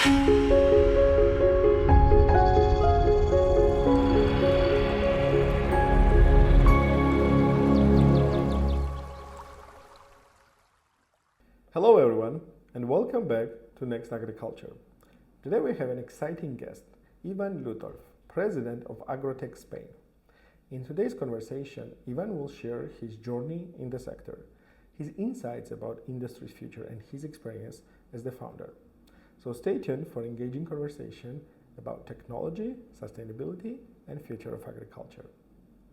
Hello everyone and welcome back to Next Agriculture. Today we have an exciting guest, Ivan Lütolf, President of Agrotech Spain. In today's conversation, Ivan will share his journey in the sector, his insights about industry's future and his experience as the founder. So stay tuned for engaging conversation about technology, sustainability and future of agriculture.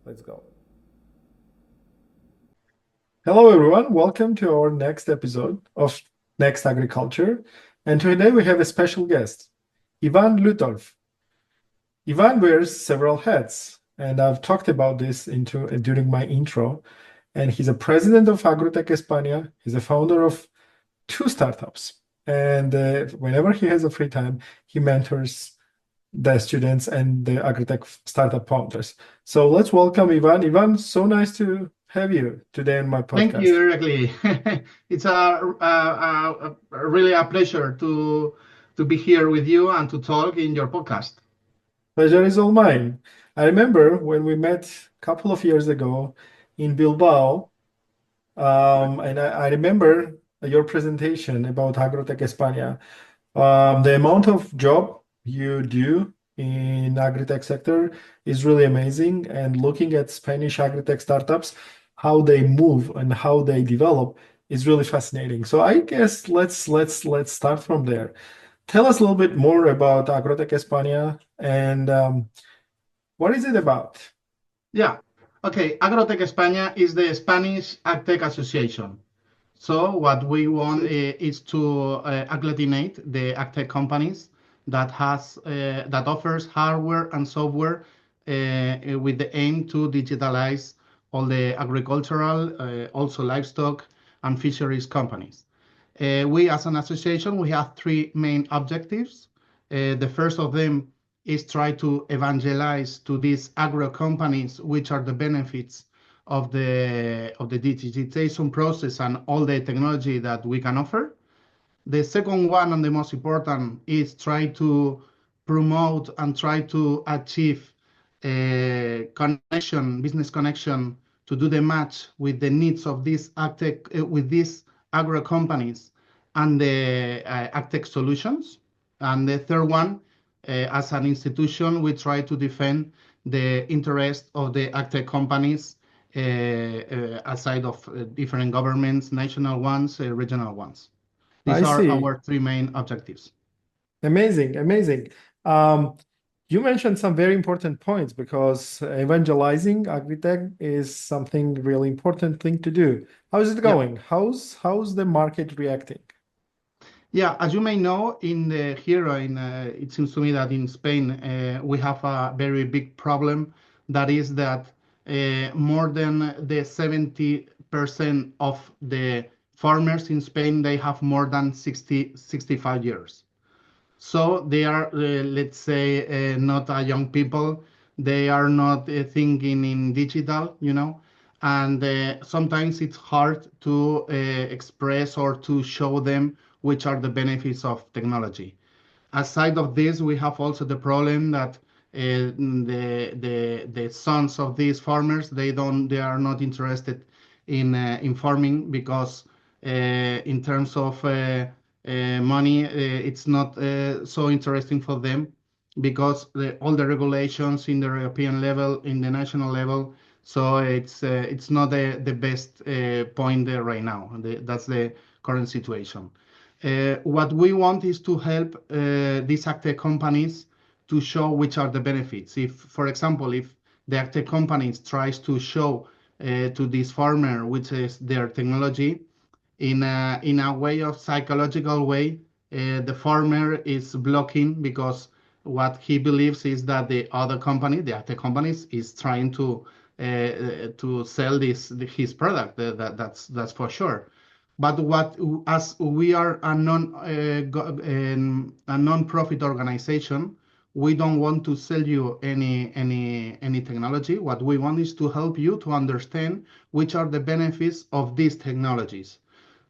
Let's go. Hello everyone, welcome to our next episode of Next Agriculture. And today we have a special guest, Ivan Lütolf. Ivan wears several hats, and I've talked about this during my intro. And he's a president of Agrotech España. He's a founder of 2 startups. And whenever he has a free time, he mentors the students and the Agrotech startup founders. So let's welcome Ivan. Ivan, so nice to have you today on my podcast. Thank you, Irakli. It's really a pleasure to be here with you and to talk in your podcast. Pleasure is all mine. I remember when we met a couple of years ago in Bilbao, and I remember your presentation about Agrotech España. The amount of job you do in agritech sector is really amazing, and looking at Spanish agritech startups, how they move and how they develop is really fascinating. So I guess let's start from there. Tell us a little bit more about Agrotech España and what is it about? Yeah. Okay. Agrotech España is the Spanish AgTech Association. So what we want is to agglutinate the AgTech companies that offers hardware and software with the aim to digitalize all the agricultural, also livestock and fisheries companies. We as an association, we have 3 main objectives. The first of them is try to evangelize to these agro companies, which are the benefits of the digitization process and all the technology that we can offer. The second one, and the most important, is try to promote and try to achieve a business connection, to do the match with the needs of these AgTech, with these agro companies and the AgTech solutions. And the third one, as an institution, we try to defend the interest of the AgTech companies aside of different governments, national ones, regional ones. These are our 3 main objectives. Amazing, amazing. You mentioned some very important points because evangelizing agritech is something really important thing to do. How is it going? Yeah. How's the market reacting? Yeah, as you may know, it seems to me that in Spain we have a very big problem. That is that more than the 70% of the farmers in Spain, they have more than 65 years. So they are, let's say, not a young people. They are not thinking in digital, and sometimes it's hard to express or to show them which are the benefits of technology. Aside of this, we have also the problem that the sons of these farmers, they are not interested in farming because in terms of money, it's not so interesting for them because all the regulations in the European level, in the national level, so it's not the best point there right now. That's the current situation. What we want is to help these AgTech companies to show which are the benefits. If, for example, if the AgTech companies tries to show to this farmer which is their technology, in a way of psychological way, the farmer is blocking because what he believes is that the other company, the AgTech companies, is trying to sell his product. That's for sure. But as we are a non-profit organization, we don't want to sell you any technology. What we want is to help you to understand which are the benefits of these technologies.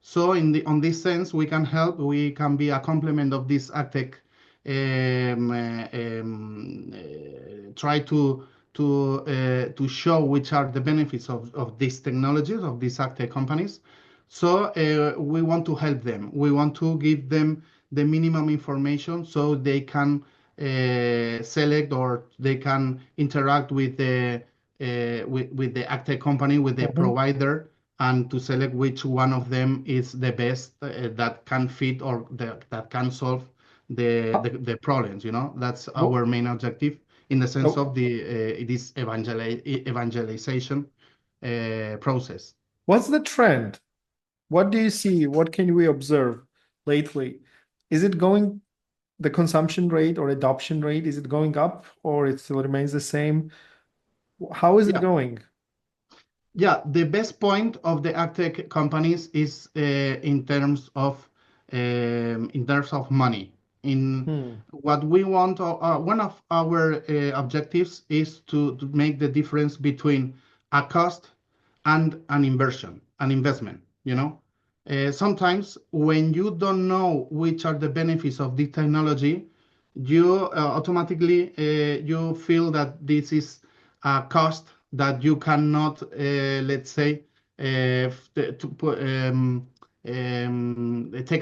So on this sense, we can help. We can be a complement of these AgTech try to show which are the benefits of these technologies of these active companies. So we want to help them. We want to give them the minimum information so they can select or they can interact with the active company, with the Mhm. provider, and to select which one of them is the best that can fit or that can solve the problems. That's What, our main objective in the sense oh, of this evangelization process. what's the trend? What do you see? What can we observe lately? Is it going, the consumption rate or adoption rate, is it going up or it still remains the same? How is it Yeah. going? Yeah, the best point of the agtech companies is in terms of money. In Hmm. what we want, one of our objectives is to make the difference between a cost and an investment. Sometimes when you don't know which are the benefits of this technology, you automatically you feel that this is a cost that you cannot, let's say, take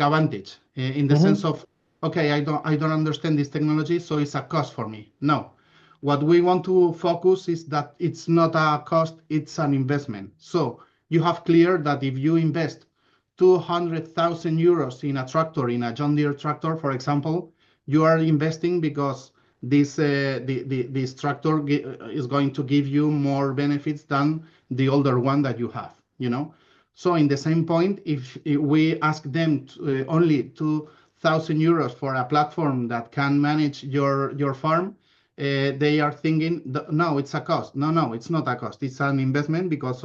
advantage in the sense Mhm. of, okay, I don't understand this technology, so it's a cost for me. No, what we want to focus is that it's not a cost, it's an investment. So you have clear that if you invest 200,000 euros in a tractor, in a John Deere tractor, for example, you are investing because this tractor is going to give you more benefits than the older one that you have. So in the same point, if we ask them only 2,000 euros for a platform that can manage your farm, they are thinking, no, it's a cost. No, no, it's not a cost. It's an investment because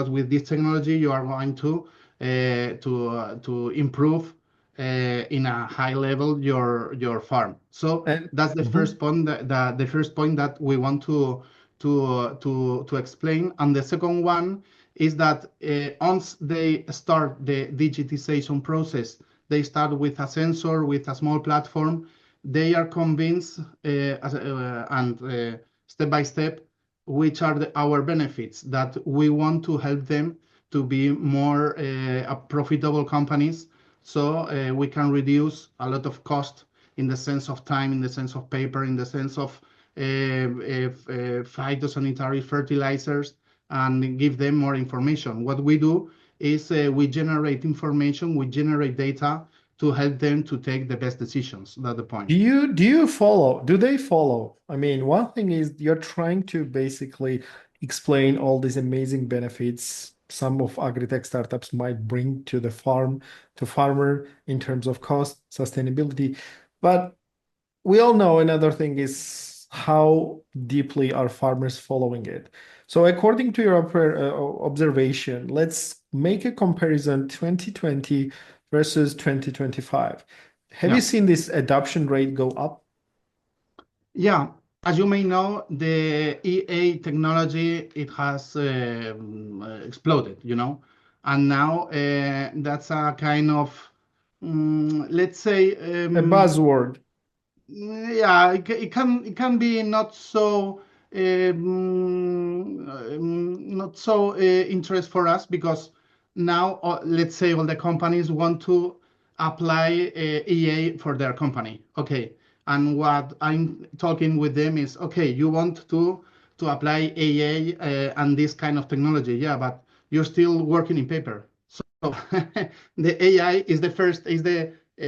with this technology you are going to improve in a high level your farm. So And that's the mhm. first point the first point that we want to explain. And the second one is that once they start the digitization process, they start with a sensor, with a small platform. They are convinced and step by step which are our benefits that we want to help them to be more profitable companies so we can reduce a lot of cost in the sense of time, in the sense of paper, in the sense of phytosanitary fertilizers, and give them more information. What we do is we generate information, we generate data to help them to take the best decisions. That's the point. Do you follow? Do they follow? I mean, one thing is you're trying to basically explain all these amazing benefits some of agri-tech startups might bring to the farm, to farmer in terms of cost, sustainability. But we all know another thing is how deeply are farmers following it. So according to your observation, let's make a comparison 2020 versus 2025. Have you Yeah. seen this adoption rate go up? Yeah, as you may know, the EA technology it has exploded, and now that's a kind of let's say A buzzword. yeah, it can be not so interest for us because now let's say all the companies want to apply EA for their company. Okay, and what I'm talking with them is okay, you want to apply EA and this kind of technology, yeah, but you're still working in paper. So the AI is the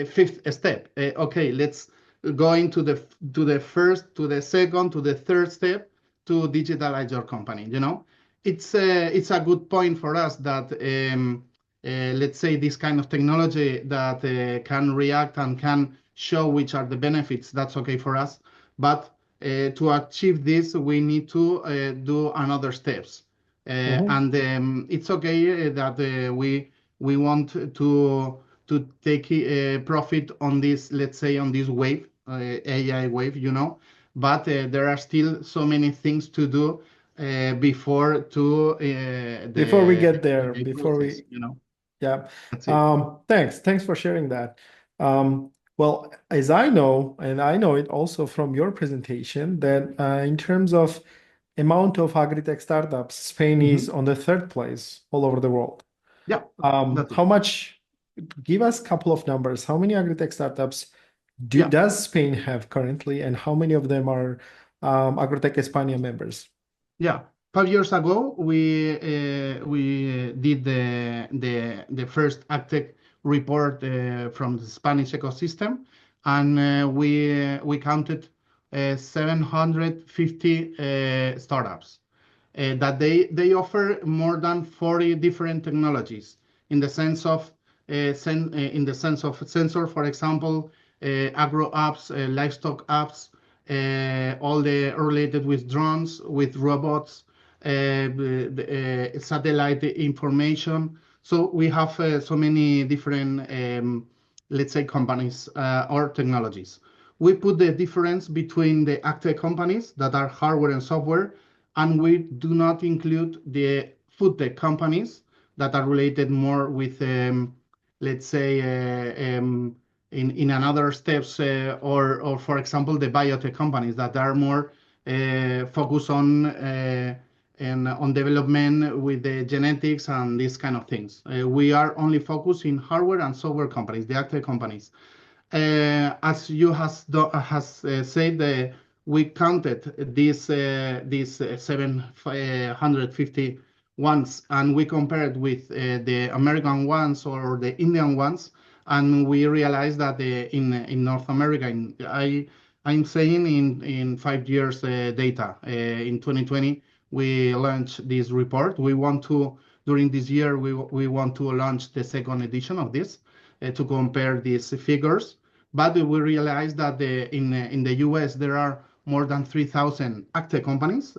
fifth step. Okay, let's going to the first, to the second, to the third step to digitalize your company. It's a good point for us that let's say this kind of technology that can react and can show which are the benefits. That's okay for us, but to achieve this, we need to do another steps. Mhm. And it's okay that we want to take profit on this, let's say, on this wave, AI wave, but there are still so many things to do before to Before we the get there, AI before process. we, yeah. That's it. Thanks for sharing that. Um, Well, as I know, and I know it also from your presentation, that in terms of amount of agri-tech startups, Spain is Mhm. on the third place all over the world. Yeah, that's it. How much, give us a couple of numbers. How many agri-tech startups Yeah. does Spain have currently, and how many of them are Agrotech España members? Yeah, 5 years ago, we did the first AgTech report from the Spanish ecosystem, and we counted 750 startups that they offer more than 40 different technologies in the sense of in the sense of sensor, for example, agro apps, livestock apps, all the related with drones, with robots, satellite information. So we have so many different, let's say, companies or technologies. We put the difference between the active companies that are hardware and software, and we do not include the food tech companies that are related more with, let's say, in another steps, or for example, the biotech companies that are more focused on development with the genetics and these kind of things. We are only focused in hardware and software companies, the active companies. As you has said, we counted these 750 ones, and we compared with the American ones or the Indian ones, and we realized that in North America, I'm saying in 5 years data, in 2020 we launched this report. We want to during this year we want to launch the second edition of this to compare these figures. But we realized that in the US there are more than 3,000 active companies,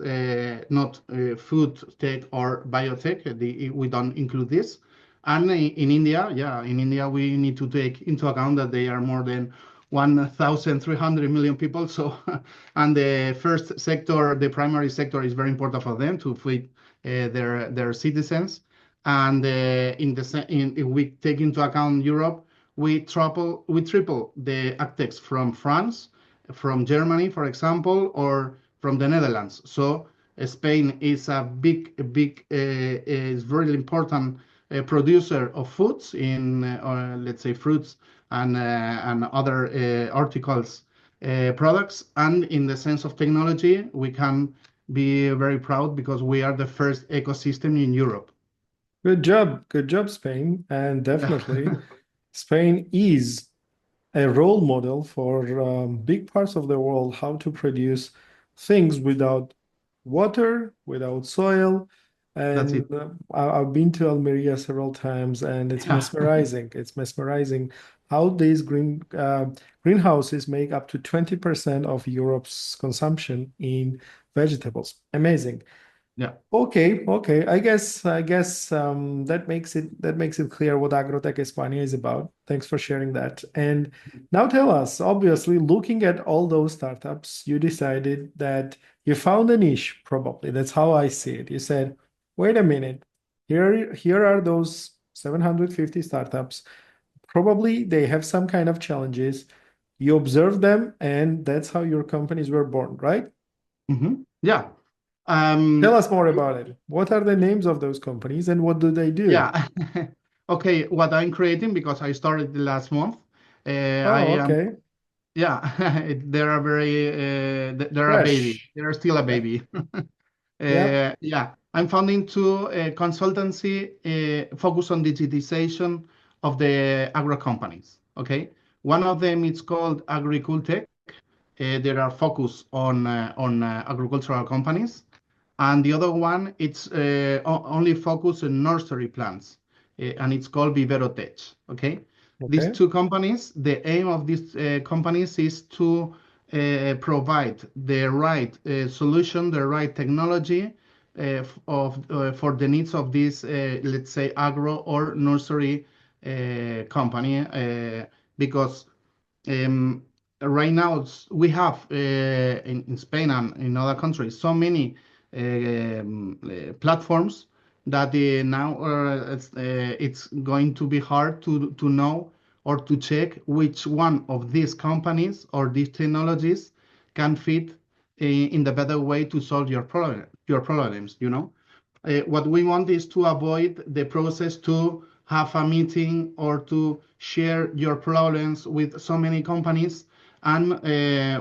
not food tech or biotech. We don't include this. And in India, yeah, in India we need to take into account that they are more than 1,300 million people. So, and the first sector, the primary sector, is very important for them to feed their citizens. And if we take into account Europe, we triple the actex from France, from Germany, for example, or from the Netherlands. So Spain is is very important producer of foods in, let's say, fruits and other articles products. And in the sense of technology, we can be very proud because we are the first ecosystem in Europe. Good job, Spain. And Yeah. definitely, Spain is a role model for big parts of the world how to produce things without water, without soil. That's it. And I've been to Almeria several times, and it's Yeah. mesmerizing. It's mesmerizing how these greenhouses make up to 20% of Europe's consumption in vegetables. Amazing. Yeah. Okay, okay. I guess that makes it clear what Agrotech España is about. Thanks for sharing that. And now tell us, obviously, looking at all those startups, you decided that you found a niche, probably. That's how I see it. You said, wait a minute, here are those 750 startups. Probably they have some kind of challenges. You observe them, and that's how your companies were born, right? Yeah. Tell Um, us more about it. What are the names of those companies and what do they do? yeah. Okay, what I'm creating because I started the last month. I Oh, am, okay. yeah, they are very, they're a baby. Fresh. They're still a Yep. baby. Yep. Yeah, I'm founding two consultancy focus on digitization of the agro companies. Okay, one of them is called Agricultech. They are focused on agricultural companies, and the other one it's only focused on nursery plants, and it's called Viverotech. Okay, these Okay. two companies, the aim of these companies is to provide the right solution, the right technology for the needs of this, let's say, agro or nursery company, because um, right now we have in Spain and in other countries so many platforms that now it's going to be hard to know or to check which one of these companies or these technologies can fit in the better way to solve your problems, you know. What we want is to avoid the process to have a meeting or to share your problems with so many companies and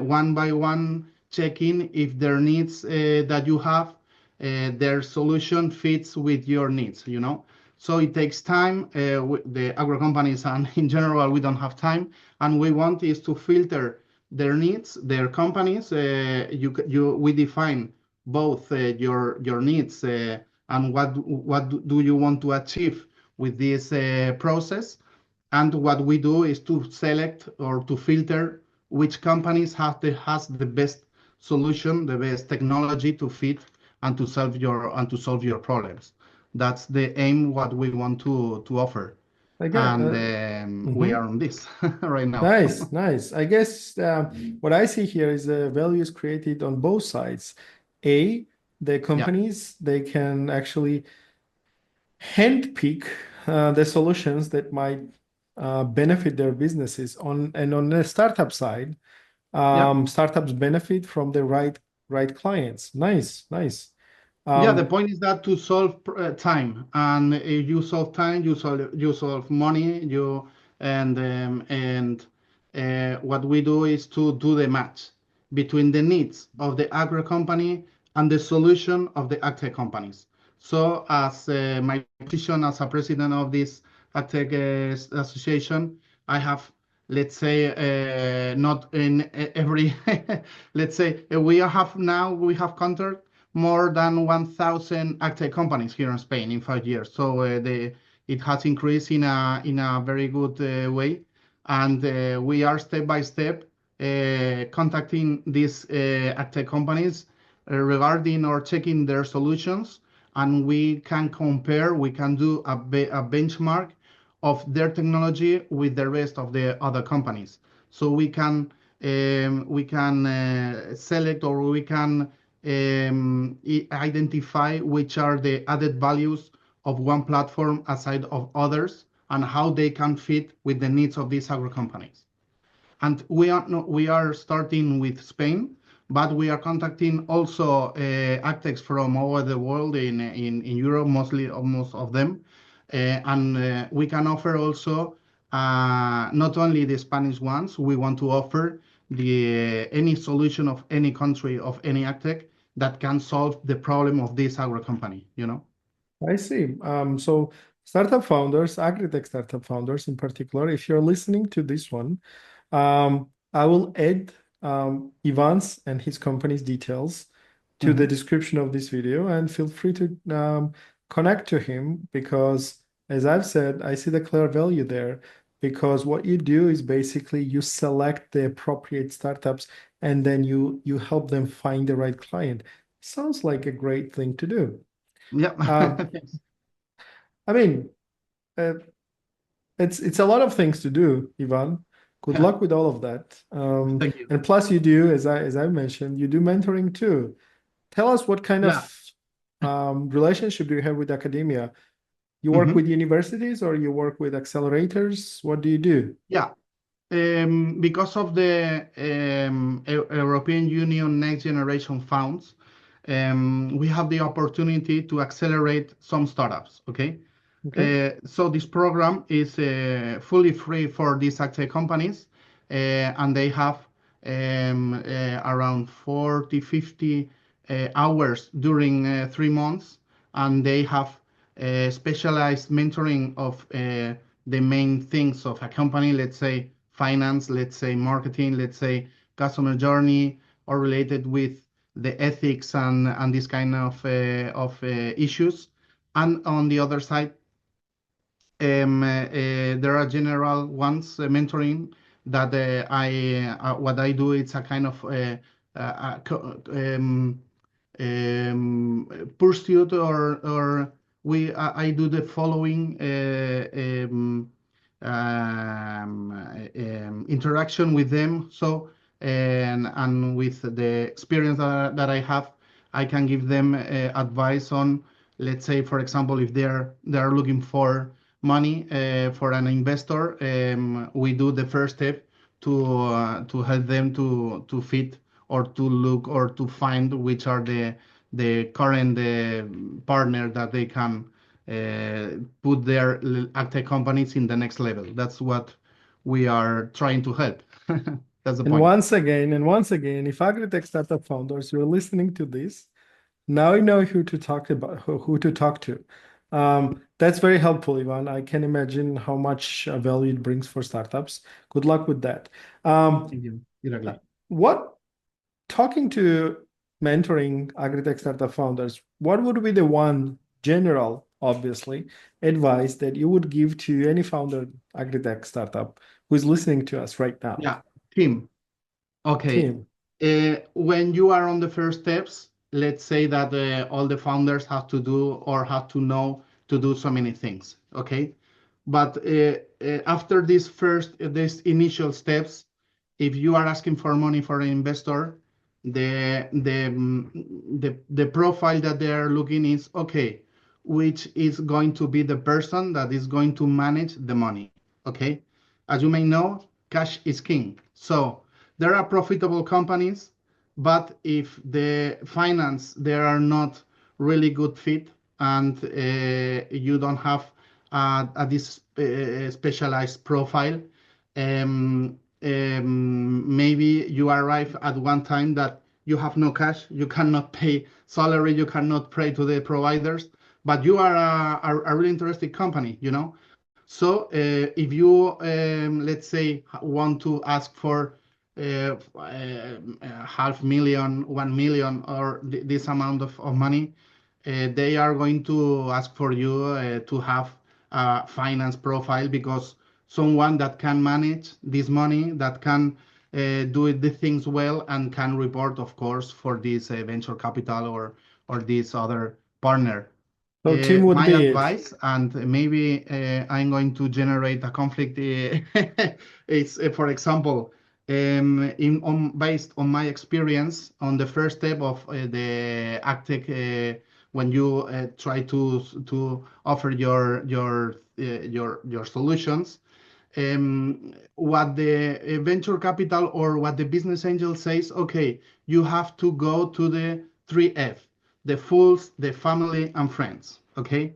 one by one checking if their needs that you have, their solution fits with your needs, you know. So it takes time. The agro companies and in general, we don't have time. And we want is to filter their needs, their companies. We define both your needs and what do you want to achieve with this process. And what we do is to select or to filter which companies has the best solution, the best technology to fit and to solve your problems. That's the aim what we want to offer, I get. and we Mhm. are on this right now. Nice, nice. I guess what I see here is the values created on both sides. A, the Yeah, companies, they can actually handpick the solutions that might benefit their businesses on the startup side. yeah. Startups benefit from the right clients. Nice, nice. Yeah, the Um, point is that to solve time, and if you solve time, you solve money. What we do is to do the match between the needs of the agro company and the solution of the agtech companies. So, as my position as a president of this agtech association, I have, let's say, not in every, let's say, we have contact more than 1,000 active companies here in Spain in 5 years. So it has increased in a very good way, and we are step by step contacting these active companies regarding or checking their solutions, and we can compare. We can do a benchmark of their technology with the rest of the other companies. So we can select or we can identify which are the added values of one platform aside of others and how they can fit with the needs of these agro companies. And we are starting with Spain, but we are contacting also architects from all over the world in Europe, mostly most of them. And we can offer also not only the Spanish ones, we want to offer the any solution of any country of any architect that can solve the problem of this agro company, you know? I see. So startup founders, agri-tech startup founders in particular, if you're listening to this one, I will add Ivan's and his company's details to the Mhm. description of this video and feel free to connect to him because, as I've said, I see the clear value there because what you do is basically you select the appropriate startups and then you help them find the right client. Sounds like a great thing to do. Yeah. Um, I mean, uh, it's a lot of things to do, Ivan. Good Yeah. luck with all of that. Thank you. And plus, you do, as I mentioned, you do mentoring too. Tell us what kind Yeah. of relationship do you have with academia? You work with Mhm. universities or you work with accelerators? What do you do? Yeah. Because of the European Union Next Generation funds, we have the opportunity to accelerate some startups. Okay, Okay, so this program is fully free for these active companies, and they have around 40, 50 hours during 3 months, and they have specialized mentoring of the main things of a company, let's say finance, let's say marketing, let's say customer journey, or related with the ethics and this kind of issues. And on the other side, there are general ones mentoring that what I do. It's a kind of pursuit or I do the following interaction with them. So and with the experience that I have, I can give them advice on, let's say, for example, if they're looking for money for an investor, we do the first step to help them to fit or to look or to find which are the current partner that they can put their active companies in the next level. That's what we are trying to help. That's the point. And once again, if agritech startup founders, you're listening to this, now you know who to talk about, who to talk to. That's very helpful, Ivan. I can imagine how much value it brings for startups. Good luck with that. Thank you, Uh, Irakli. what talking to mentoring agritech startup founders, what would be the one general, obviously, advice that you would give to any founder agritech startup who's listening to us right now? Yeah, team. Okay. Team. When you are on the first steps, let's say that all the founders have to do or have to know to do so many things. Okay. But after these initial steps, if you are asking for money for an investor, the profile that they are looking is okay, which is going to be the person that is going to manage the money. Okay. As you may know, cash is king. So there are profitable companies, but if the finance there are not really good fit and you don't have this specialized profile, maybe you arrive at one time that you have no cash, you cannot pay salary, you cannot pay to the providers, but you are a really interesting company, you know. So if you, let's say, want to ask for half million, 1 million, or this amount of money, they are going to ask for you to have a finance profile because someone that can manage this money, that can do the things well, and can report, of course, for this venture capital or this other partner. So team would My be it. advice, and maybe I'm going to generate a conflict, is, for example, based on my experience on the first step of the AgTech, when you try to offer your solutions, what the venture capital or what the business angel says, okay, you have to go to the 3F, the fools, the family, and friends. Okay.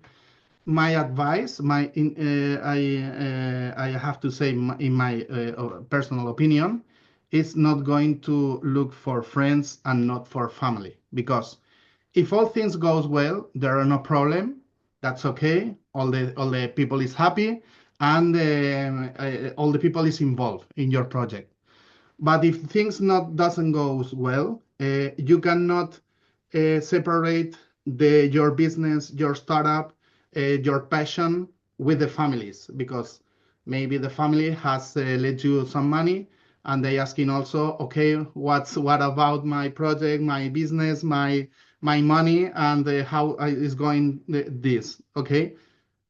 My advice, I have to say, in my personal opinion, is not going to look for friends and not for family, because if all things goes well, there are no problem. That's okay. All the people is happy, and all the people is involved in your project. But if things not doesn't go well, you cannot separate your business, your startup, your passion with the families, because maybe the family has lent you some money and they asking also, okay, what about my project, my business, my money, and how is going this, okay?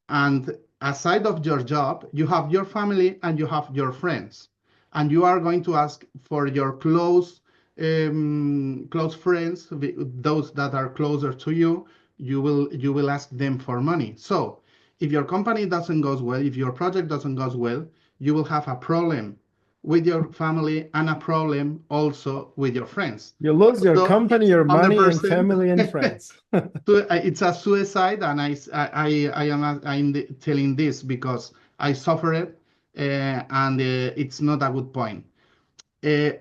And aside of your job, you have your family and you have your friends. And you are going to ask for your close friends, those that are closer to you. You will ask them for money. So if your company doesn't goes well, if your project doesn't goes well, you will have a problem with your family and a problem also with your friends. You lose your So company, it's your money, and 100%. family and friends. So it's a suicide, and I'm telling this because I suffer it, and it's not a good point. Uh,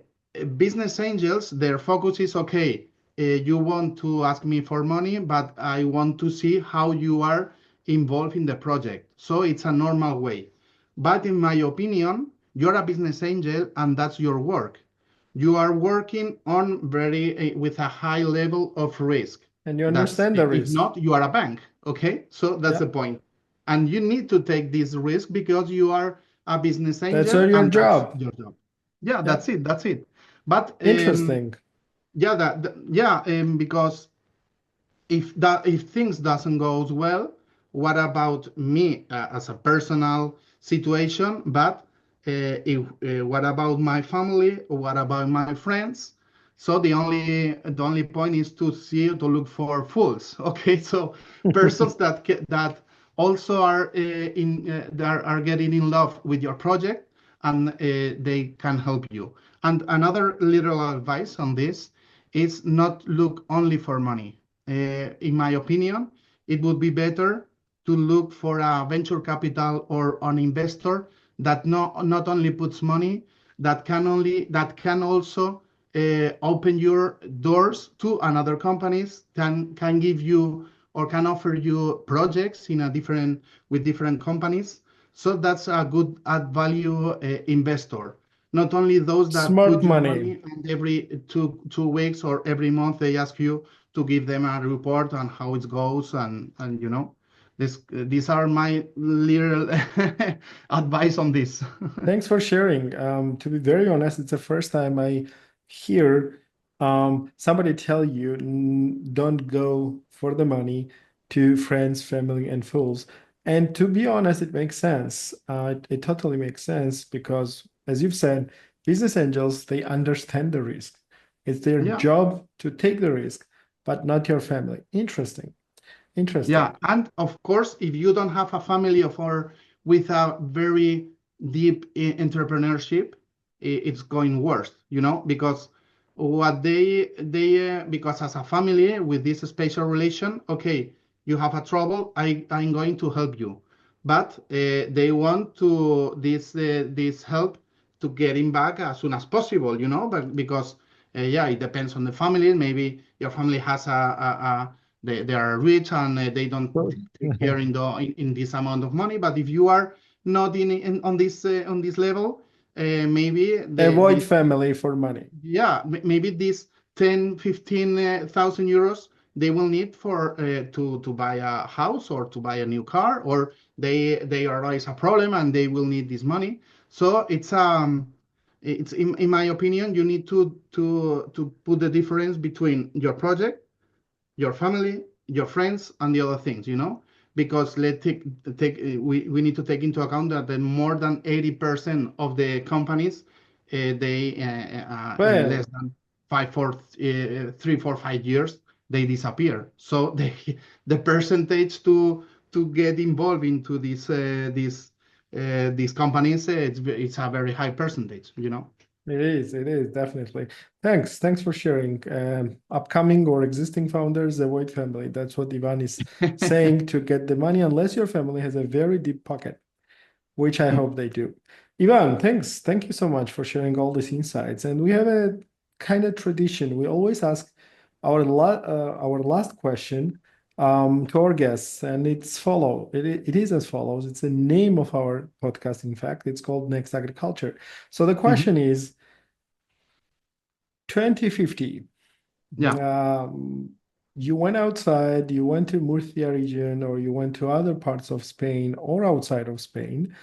Business angels, their focus is okay. You want to ask me for money, but I want to see how you are involved in the project. So it's a normal way. But in my opinion, you're a business angel, and that's your work. You are working on very with a high level of risk. And you That's understand the if risk. not, you are a bank. Okay, so that's Yeah, the point. And you need to take this risk because you are a business that's angel, all your and that's job. your job. Yeah, Yeah, that's it. That's it. But interesting. yeah, yeah, because if things doesn't go well, what about me as a personal situation? But if what about my family? What about my friends? So the only point is to look for fools. Okay, so persons that also are getting in love with your project, and they can help you. And another little advice on this is not look only for money. In my opinion, it would be better to look for a venture capital or an investor that not only puts money, that can also open your doors to another companies, can give you or can offer you projects in a different with different companies. So that's a good add value investor. Not only those that Smart put your money. money, and every two weeks or every month they ask you to give them a report on how it goes, and these are my little advice on this. Thanks for sharing. To be very honest, it's the first time I hear somebody tell you don't go for the money to friends, family, and fools. And to be honest, it makes sense. It totally makes sense because, as you've said, business angels, they understand the risk. It's their Yeah. job to take the risk, but not your family. Interesting. Yeah, Interesting. and of course, if you don't have a family of or with a very deep entrepreneurship, it's going worse, because what because as a family with this special relation, okay, you have a trouble, I'm going to help you, but they want to this help to get him back as soon as possible, but because yeah, it depends on the family. Maybe your family has they are rich, and they don't So, take care in this amount of money. But if you are not on this level, maybe avoid family for money. yeah, maybe this 10, 15,000 euros they will need for to buy a house or to buy a new car, or they arise a problem and they will need this money. So it's in my opinion, you need to put the difference between your project, your family, your friends, and the other things, because we need to take into account that more than 80% of the companies, they in less Well, than 3, 4, 5 years, they disappear. So the percentage to get involved into these companies, it's a very high percentage. it is definitely. Thanks for sharing. Upcoming or existing founders, avoid family. That's what Ivan is saying to get the money, unless your family has a very deep pocket, which I hope they do. Ivan, thanks. Thank you so much for sharing all these insights. And we have a kind of tradition. We always ask our last question to our guests, and it is as follows. It's the name of our podcast. In fact, it's called Next Agriculture. So the Mhm. question is 2050. Yeah, You went outside, you went to Murcia region, or you went to other parts of Spain or outside of Spain.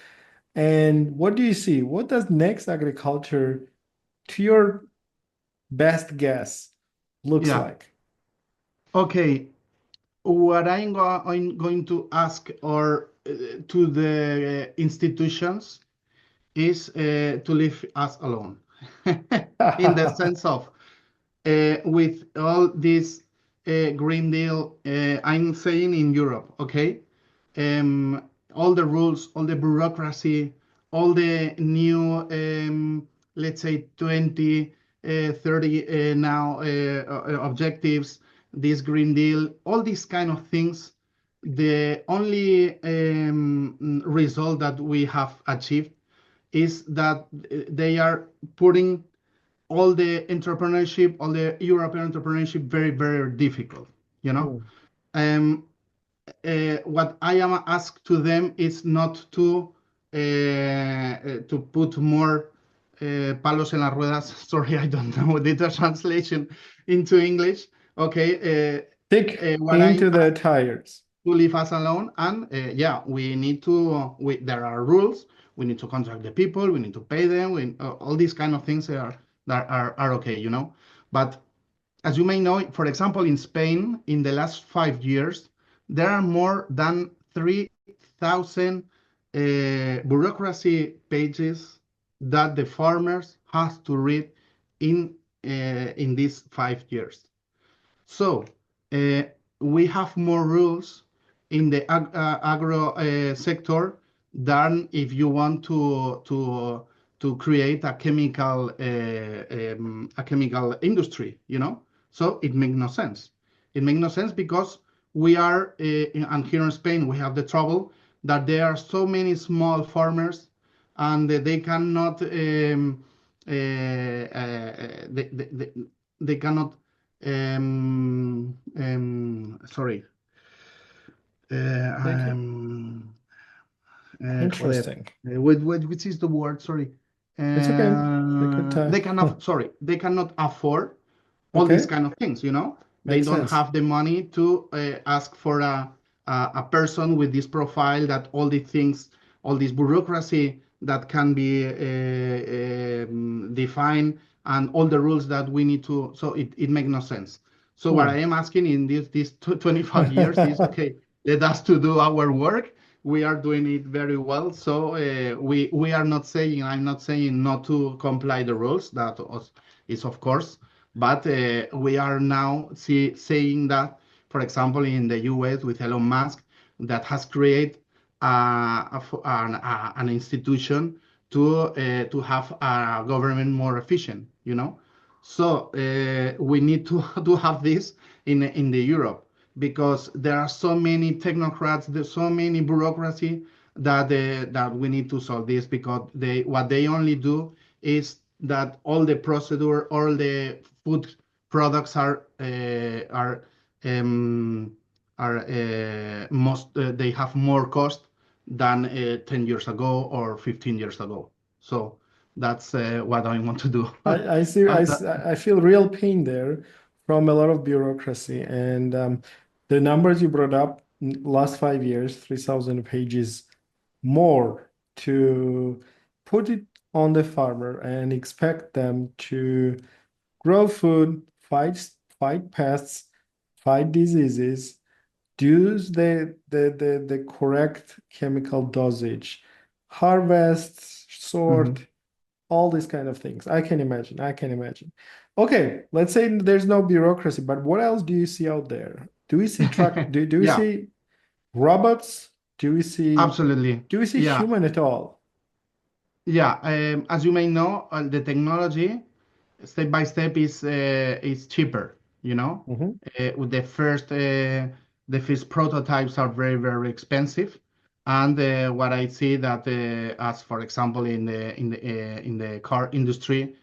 And what do you see? What does next agriculture, to your best guess, looks yeah. like? Okay, what I'm going to ask or to the institutions is to leave us alone, in the sense of with all this Green Deal, I'm saying in Europe, okay? All the rules, all the bureaucracy, all the new, let's say 20, 30 now objectives, this Green Deal, all these kind of things, the only result that we have achieved is that they are putting all the entrepreneurship, all the European entrepreneurship, very, very difficult. You know, Hmm. um, what I am asked to them is not to put more palos en las ruedas. Sorry, I don't know the translation into English. Okay, Stick what I'm into the tires. to leave us alone. And yeah, we need to, there are rules. We need to contract the people. We need to pay them. All these kind of things are okay, But as you may know, for example, in Spain, in the last 5 years, there are more than 3,000 bureaucracy pages that the farmers have to read in these 5 years. So uh, we have more rules. in the agro sector than if you want to create a chemical industry, you know. So it makes no sense. It makes no sense because we are and here in Spain we have the trouble that there are so many small farmers and they cannot they cannot sorry Thank you. joder, Interesting. which is the word? Sorry. It's okay. Take your time. They cannot, sorry, they cannot afford all these Okay, kind of things, you know? They makes don't sense. have the money to ask for a person with this profile that all these things, all this bureaucracy that can be defined and all the rules that we need to, so it makes no sense. So what I Hmm. am asking in these 25 years is, okay, let us to do our work. We are doing it very well. So we are not saying, I'm not saying not to comply the rules. That is of course, but we are now saying that, for example, in the US with Elon Musk, that has created an institution to have a government more efficient, you know. So we need to to have this in the Europe because there are so many technocrats, there's so many bureaucracy that we need to solve this because they what they only do is that all the procedure, all the food products um, are most they have more cost than 10 years ago or 15 years ago. So that's what I want to do. I see. That, I feel real pain there from a lot of bureaucracy and the numbers you brought up last 5 years, 3,000 pages more to put it on the farmer and expect them to grow food, fight pests, fight diseases, use the correct chemical dosage, harvest, Mhm. sort, all these kind of things. I can imagine. I can imagine. Okay, let's say there's no bureaucracy, but what else do you see out there? Do we see do we Yeah, see robots? Do we see absolutely. Yeah, human at all? yeah. As you may know, the technology step by step is cheaper. You know, Mhm. with the first prototypes are very expensive, and what I see that as for example in the car industry,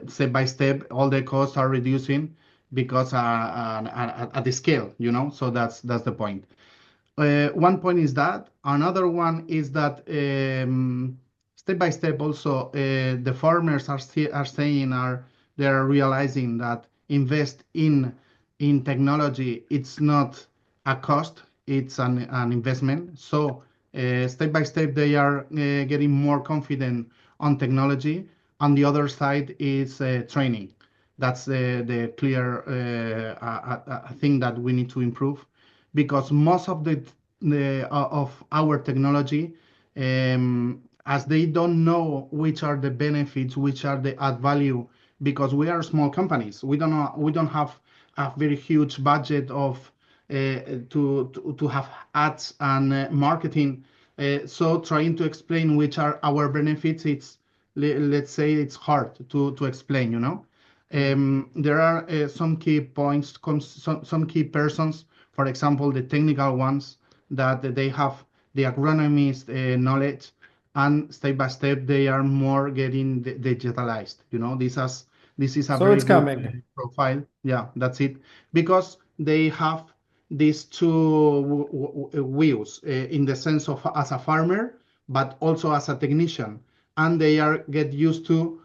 step by step all the costs are reducing because at the scale. You know, so that's the point. One point is that. Another one is that step by step also the farmers are saying they are realizing that invest in technology it's not a cost, it's an investment. So step by step they are getting more confident on technology. On the other side is training. That's the clear thing that we need to improve because most of the of our technology, as they don't know which are the benefits, which are the add value, because we are small companies, we don't have a very huge budget of to have ads and marketing. So trying to explain which are our benefits, let's say it's hard to explain, you know. There are some key points, some key persons, for example, the technical ones that they have the agronomist knowledge, and step by step they are more getting digitalized. You know, this is a So very it's good coming. profile. Yeah, that's it, because they have these two wheels in the sense of as a farmer, but also as a technician, and they are get used to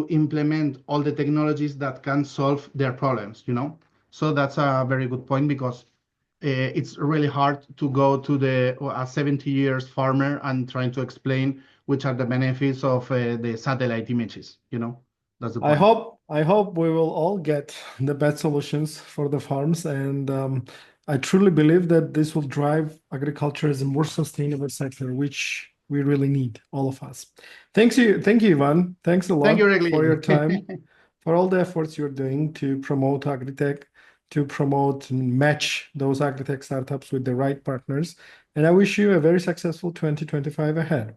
implement all the technologies that can solve their problems, you know. So that's a very good point because it's really hard to go to a 70 years farmer and trying to explain which are the benefits of the satellite images, you know. That's the point. I hope we will all get the best solutions for the farms, and I truly believe that this will drive agriculture as a more sustainable sector, which we really need, all of us. Thank you, Ivan. Thanks a Thank you, lot for Regli. your time, for all the efforts you're doing to promote agritech. to promote and match those agritech startups with the right partners. And I wish you a very successful 2025 ahead.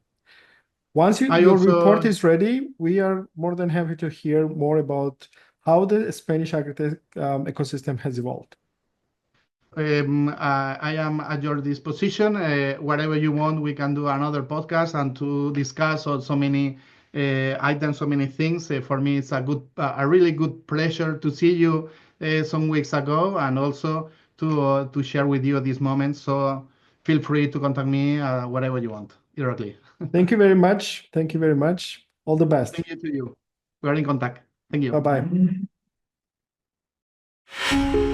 Once I your report also is ready, we are more than happy to hear more about how the Spanish agritech ecosystem has evolved. I am at your disposition. Whatever you want, we can do another podcast and to discuss so many items, so many things. For me, it's a really good pleasure to see you some weeks ago, and also to share with you these moments. So feel free to contact me whatever you want directly. Thank you very much. Thank you very much. All the best. Thank you to you. We are in contact. Thank Bye you. bye.